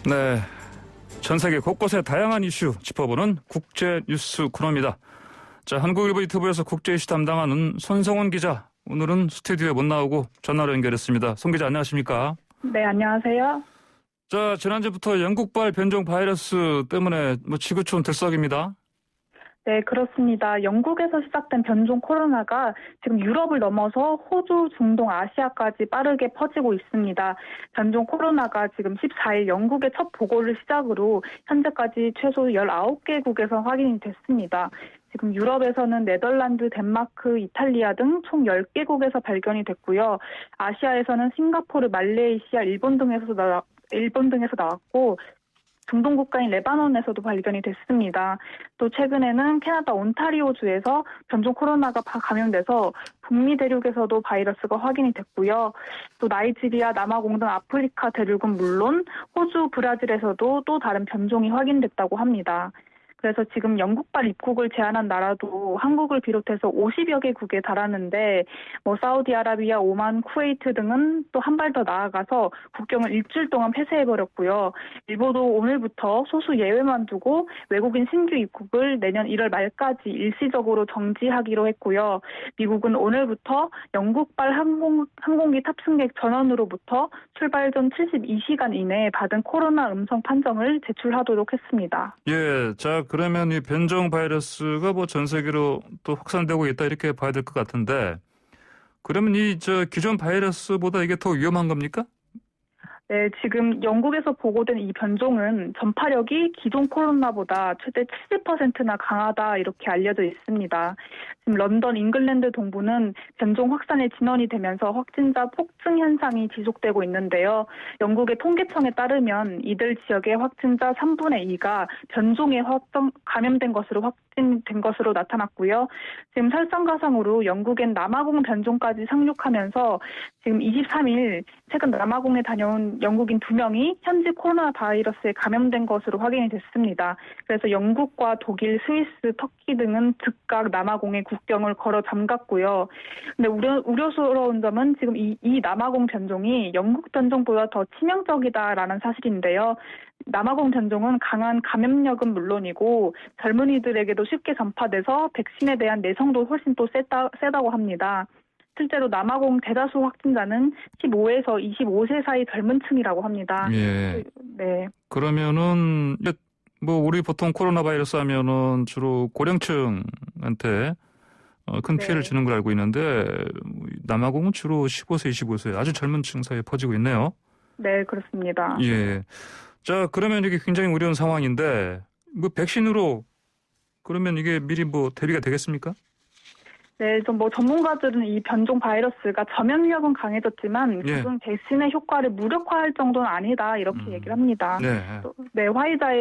네, 전 세계 곳곳의 다양한 이슈 짚어보는 국제 뉴스 코너입니다. 자, 한국일보 유튜브에서 국제 이슈 담당하는 손성훈 기자, 오늘은 스튜디오에 못 나오고 전화로 연결했습니다. 송 기자, 안녕하십니까? 네, 안녕하세요. 자, 지난주부터 영국발 변종 바이러스 때문에 지구촌 들썩입니다. 네, 그렇습니다. 영국에서 시작된 변종 코로나가 지금 유럽을 넘어서 호주, 중동, 아시아까지 빠르게 퍼지고 있습니다. 변종 코로나가 지금 14일 영국의 첫 보고를 시작으로 현재까지 최소 19개국에서 확인이 됐습니다. 지금 유럽에서는 네덜란드, 덴마크, 이탈리아 등 총 10개국에서 발견이 됐고요. 아시아에서는 싱가포르, 말레이시아, 일본 등에서 나왔고, 중동 국가인 레바논에서도 발견이 됐습니다. 또 최근에는 캐나다 온타리오주에서 변종 코로나가 감염돼서 북미 대륙에서도 바이러스가 확인이 됐고요. 또 나이지리아, 남아공 등 아프리카 대륙은 물론 호주, 브라질에서도 또 다른 변종이 확인됐다고 합니다. 그래서 지금 영국발 입국을 제한한 나라도 한국을 비롯해서 50여 개국에 달하는데 사우디아라비아, 오만, 쿠웨이트 등은 또 한 발 더 나아가서 국경을 일주일 동안 폐쇄해버렸고요. 일본도 오늘부터 소수 예외만 두고 외국인 신규 입국을 내년 1월 말까지 일시적으로 정지하기로 했고요. 미국은 오늘부터 영국발 항공기 탑승객 전원으로부터 출발 전 72시간 이내에 받은 코로나 음성 판정을 제출하도록 했습니다. 예, 자, 그러면 이 변종 바이러스가 전 세계로 또 확산되고 있다 이렇게 봐야 될 것 같은데, 그러면 기존 바이러스보다 이게 더 위험한 겁니까? 네, 지금 영국에서 보고된 이 변종은 전파력이 기존 코로나보다 최대 70%나 강하다 이렇게 알려져 있습니다. 지금 런던, 잉글랜드 동부는 변종 확산의 진원이 되면서 확진자 폭증 현상이 지속되고 있는데요. 영국의 통계청에 따르면 이들 지역의 확진자 3분의 2가 변종에 감염된 것으로 확진된 것으로 나타났고요. 지금 설상가상으로 영국엔 남아공 변종까지 상륙하면서 지금 23일 최근 남아공에 다녀온 영국인 2명이 현지 코로나 바이러스에 감염된 것으로 확인이 됐습니다. 그래서 영국과 독일, 스위스, 터키 등은 즉각 남아공의 국경을 걸어 잠갔고요. 근데 우려스러운 점은 지금 이 남아공 변종이 영국 변종보다 더 치명적이다라는 사실인데요. 남아공 변종은 강한 감염력은 물론이고 젊은이들에게도 쉽게 전파돼서 백신에 대한 내성도 훨씬 또 세다고 합니다. 실제로 남아공 대다수 확진자는 15에서 25세 사이 젊은 층이라고 합니다. 예. 네. 그러면은 우리 보통 코로나 바이러스 하면은 주로 고령층한테 큰 피해를 주는 걸 알고 있는데 남아공은 주로 15세, 25세 아주 젊은 층 사이에 퍼지고 있네요. 네, 그렇습니다. 예. 자, 그러면 이게 굉장히 어려운 상황인데 백신으로 그러면 이게 미리 대비가 되겠습니까? 네, 전문가들은 이 변종 바이러스가 전염력은 강해졌지만 그건 백신의 효과를 무력화할 정도는 아니다 이렇게 얘기를 합니다. 네, 화이자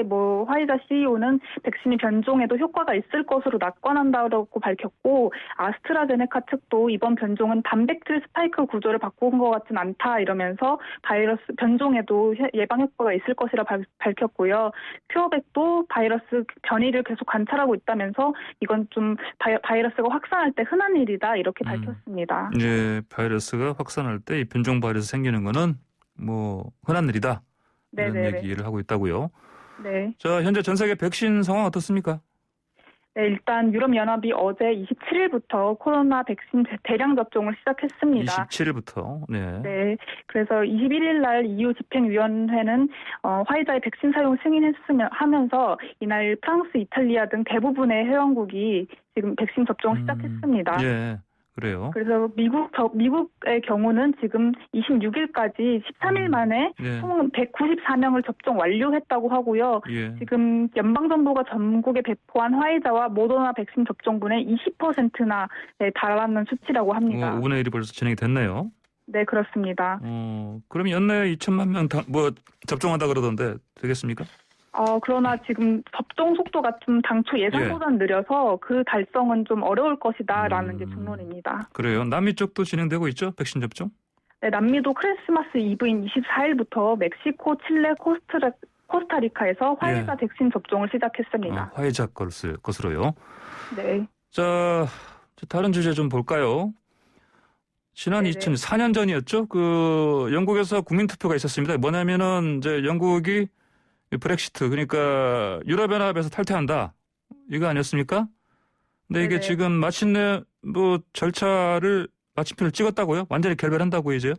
CEO는 백신이 변종에도 효과가 있을 것으로 낙관한다고 밝혔고 아스트라제네카 측도 이번 변종은 단백질 스파이크 구조를 바꾼 것 같진 않다 이러면서 바이러스 변종에도 예방 효과가 있을 것이라 밝혔고요. 큐어백도 바이러스 변이를 계속 관찰하고 있다면서 이건 좀 바이러스가 확산할 때 흔한 일이다 이렇게 밝혔습니다. 예, 바이러스가 확산할 때 이 변종 바이러스 생기는 거는 흔한 일이다. 이런 얘기를 하고 있다고요. 네. 자, 현재 전 세계 백신 상황 어떻습니까? 네, 일단 유럽연합이 어제 27일부터 코로나 백신 대량 접종을 시작했습니다. 27일부터. 네. 네. 그래서 21일 날 EU 집행위원회는 화이자의 백신 사용 승인하면서 이날 프랑스, 이탈리아 등 대부분의 회원국이 지금 백신 접종을 시작했습니다. 예. 그래요. 그래서 미국의 경우는 지금 26일까지 13일 만에 총 194명을 접종 완료했다고 하고요. 지금 연방정부가 전국에 배포한 화이자와 모더나 백신 접종분의 20%나 달하는 수치라고 합니다. 5분의 1이 벌써 진행이 됐네요. 네, 그렇습니다. 그럼 연내 2천만 명 접종한다 그러던데 되겠습니까? 그러나 지금 접종 속도가 좀 당초 예상보다는 느려서 그 달성은 좀 어려울 것이다라는 게 중론입니다. 그래요. 남미 쪽도 진행되고 있죠? 백신 접종? 네, 남미도 크리스마스 이브인 24일부터 멕시코, 칠레, 코스타리카에서 화이자 백신 접종을 시작했습니다. 화이자 것으로요? 네. 자, 다른 주제 좀 볼까요? 지난 2004년 전이었죠? 영국에서 국민투표가 있었습니다. 뭐냐면은, 영국이 브렉시트 그러니까 유럽연합에서 탈퇴한다 이거 아니었습니까? 근데 이게 네네. 지금 마침내 뭐 절차를 마침표를 찍었다고요? 완전히 결별한다고 이제요?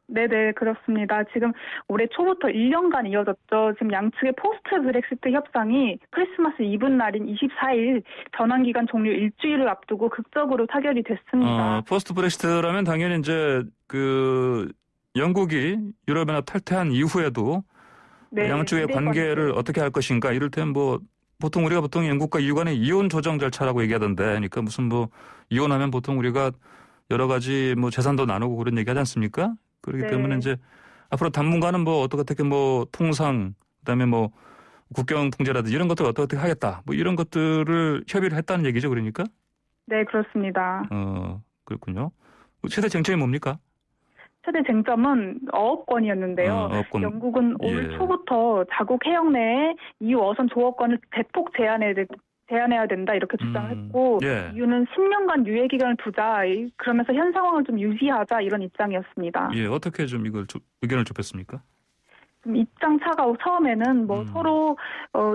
네네, 그렇습니다. 지금 올해 초부터 1년간 이어졌죠. 지금 양측의 포스트 브렉시트 협상이 크리스마스 이브 날인 24일 전환기간 종료 일주일을 앞두고 극적으로 타결이 됐습니다. 포스트 브렉시트라면 당연히 이제 그 영국이 유럽연합 탈퇴한 이후에도 네, 양쪽의 200번째. 관계를 어떻게 할 것인가 이를테면 뭐 보통 우리가 보통 영국과 EU 간의 이혼 조정 절차라고 얘기하던데 그러니까 무슨 뭐 이혼하면 보통 우리가 여러 가지 뭐 재산도 나누고 그런 얘기 하지 않습니까? 그렇기 네. 때문에 이제 앞으로 당분간은 뭐 어떻게 뭐 통상 그다음에 뭐 국경 통제라든지 이런 것들 어떻게 하겠다 뭐 이런 것들을 협의를 했다는 얘기죠 그러니까 네, 그렇습니다. 그렇군요. 최대 쟁점이 뭡니까? 최대 쟁점은 어업권이었는데요. 어업권. 영국은 올 예. 초부터 자국 해역 내에 EU 어선 조업권을 대폭 제한해야 된다 이렇게 주장을 했고 예. EU는 10년간 유예 기간을 두자 그러면서 현 상황을 좀 유지하자 이런 입장이었습니다. 예, 어떻게 좀 이걸 의견을 좁혔습니까? 입장차가 처음에는 뭐 서로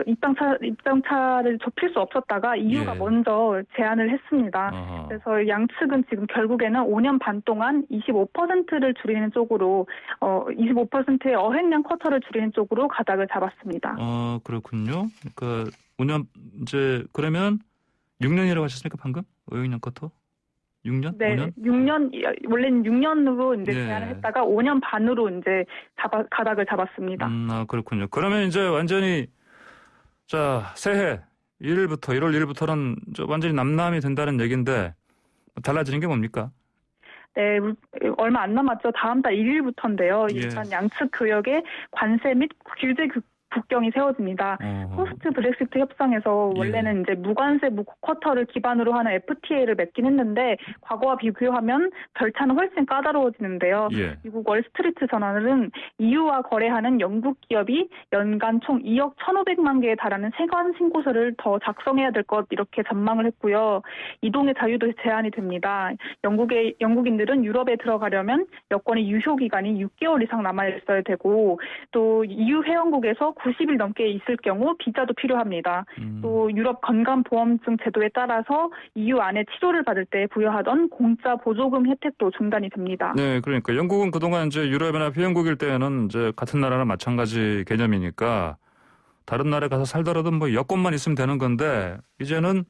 입장차를 좁힐 수 없었다가 EU가 예. 먼저 제안을 했습니다. 아하. 그래서 양측은 지금 결국에는 5년 반 동안 25%를 줄이는 쪽으로 25%의 어획량 쿼터를 줄이는 쪽으로 가닥을 잡았습니다. 그렇군요. 그러니까 5년 이제 그러면 6년이라고 하셨습니까 방금? 어용량 쿼터? 6년? 네, 5년? 6년 원래는 6년으로 이제 예. 제안을 했다가 5년 반으로 이제 가닥을 잡았습니다. 그렇군요. 그러면 이제 완전히 자 새해 1일부터 1월 1일부터는 완전히 남남이 된다는 얘기인데 달라지는 게 뭡니까? 네, 얼마 안 남았죠. 다음 달 1일부터인데요. 예. 일단 양측 구역에 관세 및 규제 국경이 세워집니다. 포스트 브렉시트 협상에서 원래는 이제 무관세 무쿼터를 기반으로 하는 FTA를 맺긴 했는데 과거와 비교하면 절차는 훨씬 까다로워지는데요. 예. 미국 월스트리트 저널은 EU와 거래하는 영국 기업이 연간 총 2억 1,500만 개에 달하는 세관 신고서를 더 작성해야 될 것 이렇게 전망을 했고요. 이동의 자유도 제한이 됩니다. 영국인들은 유럽에 들어가려면 여권의 유효 기간이 6개월 이상 남아 있어야 되고 또 EU 회원국에서 90일 넘게 있을 경우 비자도 필요합니다. 또 유럽 건강보험증 제도에 따라서 EU 안에 치료를 받을 때 부여하던 공짜 보조금 혜택도 중단이 됩니다. 네, 그러니까 영국은 그동안 이제 유럽연합 회원국일 때는 이제 같은 나라랑 마찬가지 개념이니까 다른 나라에 가서 살더라도 뭐 여권만 있으면 되는 건데 이제는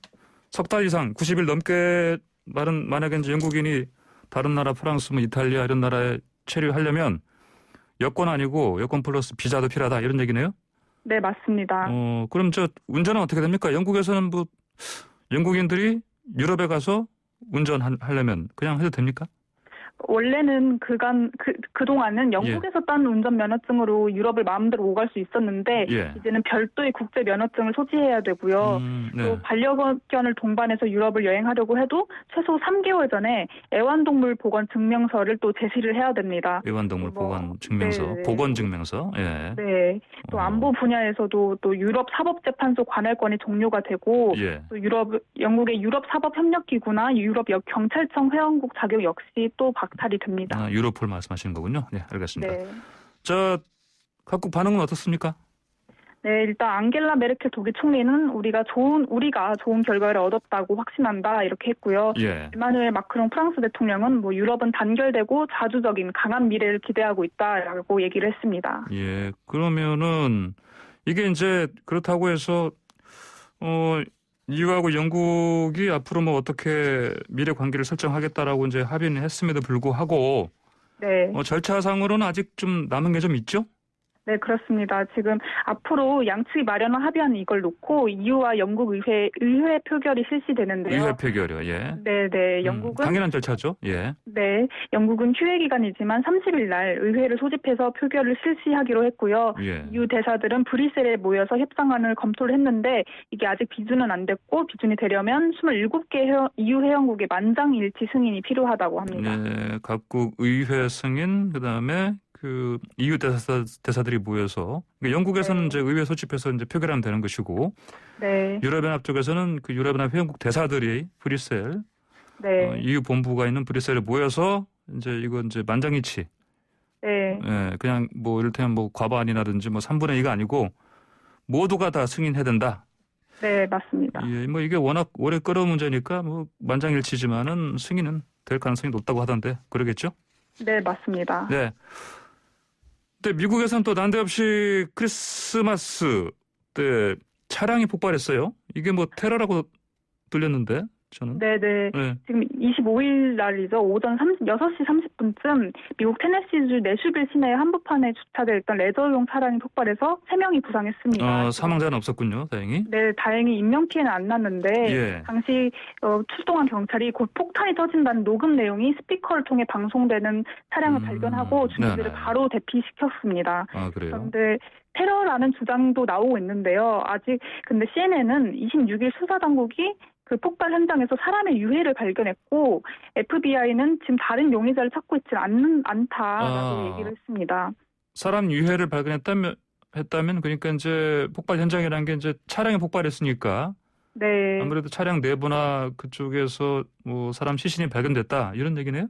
석 달 이상 90일 넘게 만약에 이제 영국인이 다른 나라 프랑스, 뭐 이탈리아 이런 나라에 체류하려면 여권 아니고 여권 플러스 비자도 필요하다 이런 얘기네요? 네, 맞습니다. 그럼 저 운전은 어떻게 됩니까? 영국에서는 뭐 영국인들이 유럽에 가서 운전하려면 그냥 해도 됩니까? 원래는 그동안은 영국에서 딴 운전면허증으로 유럽을 마음대로 오갈 수 있었는데 예. 이제는 별도의 국제 면허증을 소지해야 되고요. 네. 또 반려견을 동반해서 유럽을 여행하려고 해도 최소 3개월 전에 애완동물 보건 증명서를 또 제시를 해야 됩니다. 애완동물 보건 증명서, 네. 보건 증명서. 예. 네. 또 안보 분야에서도 또 유럽 사법재판소 관할권이 종료가 되고 예. 또 영국의 유럽 사법협력기구나 유럽 경찰청 회원국 자격 역시 또 박탈이 됩니다. 유로폴 말씀하시는 거군요. 네, 알겠습니다. 네. 각국 반응은 어떻습니까? 네, 일단 앙겔라 메르켈 독일 총리는 우리가 좋은 결과를 얻었다고 확신한다 이렇게 했고요. 예. 에마누엘 마크롱 프랑스 대통령은 뭐 유럽은 단결되고 자주적인 강한 미래를 기대하고 있다라고 얘기를 했습니다. 예. 그러면은 이게 이제 그렇다고 해서 EU하고 영국이 앞으로 뭐 어떻게 미래 관계를 설정하겠다라고 이제 합의는 했음에도 불구하고 네. 절차상으로는 아직 좀 남은 게 좀 있죠? 네, 그렇습니다. 지금 앞으로 양측이 마련한 합의안은 이걸 놓고 EU와 영국 의회 표결이 실시되는데요. 의회 표결이요. 예. 네, 영국은 당연한 절차죠. 예. 네, 영국은 휴회 기간이지만 30일 날 의회를 소집해서 표결을 실시하기로 했고요. 예. EU 대사들은 브뤼셀에 모여서 협상안을 검토를 했는데 이게 아직 비준은 안 됐고 비준이 되려면 27개 EU 회원국의 만장일치 승인이 필요하다고 합니다. 네, 각국 의회 승인 그다음에 그 EU 대사들이 모여서 그러니까 영국에서는 네. 이제 의회 소집해서 이제 표결하면 되는 것이고 네. 유럽연합 쪽에서는 그 유럽연합 회원국 대사들이 브뤼셀 네. EU 본부가 있는 브뤼셀에 모여서 이제 만장일치 네. 예, 그냥 뭐 이를테면 뭐 과반이라든지 뭐 3분의 2가 아니고 모두가 다 승인해야 된다. 네, 맞습니다. 예, 뭐 이게 워낙 오래 끌어온 문제니까 뭐 만장일치지만은 승인은 될 가능성이 높다고 하던데 그러겠죠? 네, 맞습니다. 네. 근데 미국에서는 또 난데없이 크리스마스 때 차량이 폭발했어요. 이게 뭐 테러라고 들렸는데 저는. 네네. 네. 지금 25일 날이죠. 오전 6시 30분쯤 미국 테네시주 내슈빌 시내 한복판에 주차되어 있던 레저용 차량이 폭발해서 3명이 부상했습니다. 사망자는 없었군요. 다행히. 네, 다행히 인명피해는 안 났는데 예. 당시 출동한 경찰이 곧 폭탄이 터진다는 녹음 내용이 스피커를 통해 방송되는 차량을 발견하고 주민들을 네네. 바로 대피시켰습니다. 아, 그래요? 그런데 테러라는 주장도 나오고 있는데요. 아직 근데 CNN은 26일 수사당국이 그 폭발 현장에서 사람의 유해를 발견했고 FBI는 지금 다른 용의자를 찾고 있지 않다라고 얘기를 했습니다. 사람 유해를 발견했다면 그러니까 이제 폭발 현장이라는 게 이제 차량이 폭발했으니까 네. 아무래도 차량 내부나 그쪽에서 뭐 사람 시신이 발견됐다 이런 얘기네요?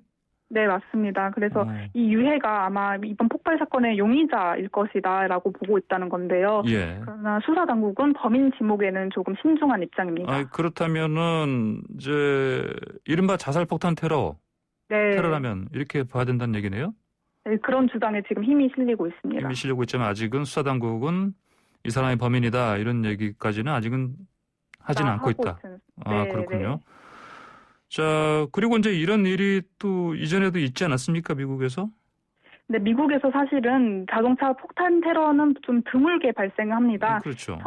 네, 맞습니다. 그래서 이 유해가 아마 이번 폭발 사건의 용의자일 것이다라고 보고 있다는 건데요. 예. 그러나 수사당국은 범인 지목에는 조금 신중한 입장입니다. 그렇다면은 이제 이른바 자살폭탄 네. 테러라면 이렇게 봐야 된다는 얘기네요? 네, 그런 주장에 지금 힘이 실리고 있습니다. 힘이 실리고 있지만 아직은 수사당국은 이 사람이 범인이다 이런 얘기까지는 아직은 하지는 않고 있다. 네, 그렇군요. 네. 자, 그리고 이제 이런 일이 또 이전에도 있지 않았습니까, 미국에서? 네, 미국에서 사실은 자동차 폭탄 테러는 좀 드물게 발생합니다. 그렇죠.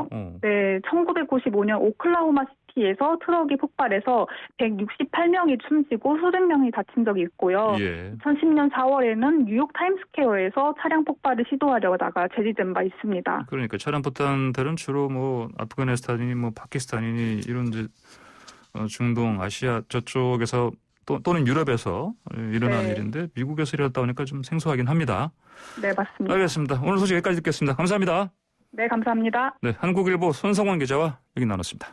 네, 1995년 오클라호마 시티에서 트럭이 폭발해서 168명이 숨지고 수백 명이 다친 적이 있고요. 예. 2010년 4월에는 뉴욕 타임스퀘어에서 차량 폭발을 시도하려다가 제지된 바 있습니다. 그러니까 차량 폭탄 테러는 주로 뭐 아프가니스탄이니 뭐 파키스탄이니 이런 이제 중동, 아시아 저쪽에서 또는 유럽에서 일어나는 네. 일인데 미국에서 일어났다 보니까 좀 생소하긴 합니다. 네, 맞습니다. 알겠습니다. 오늘 소식 여기까지 듣겠습니다. 감사합니다. 네, 감사합니다. 네, 한국일보 손성원 기자와 얘기 나눴습니다.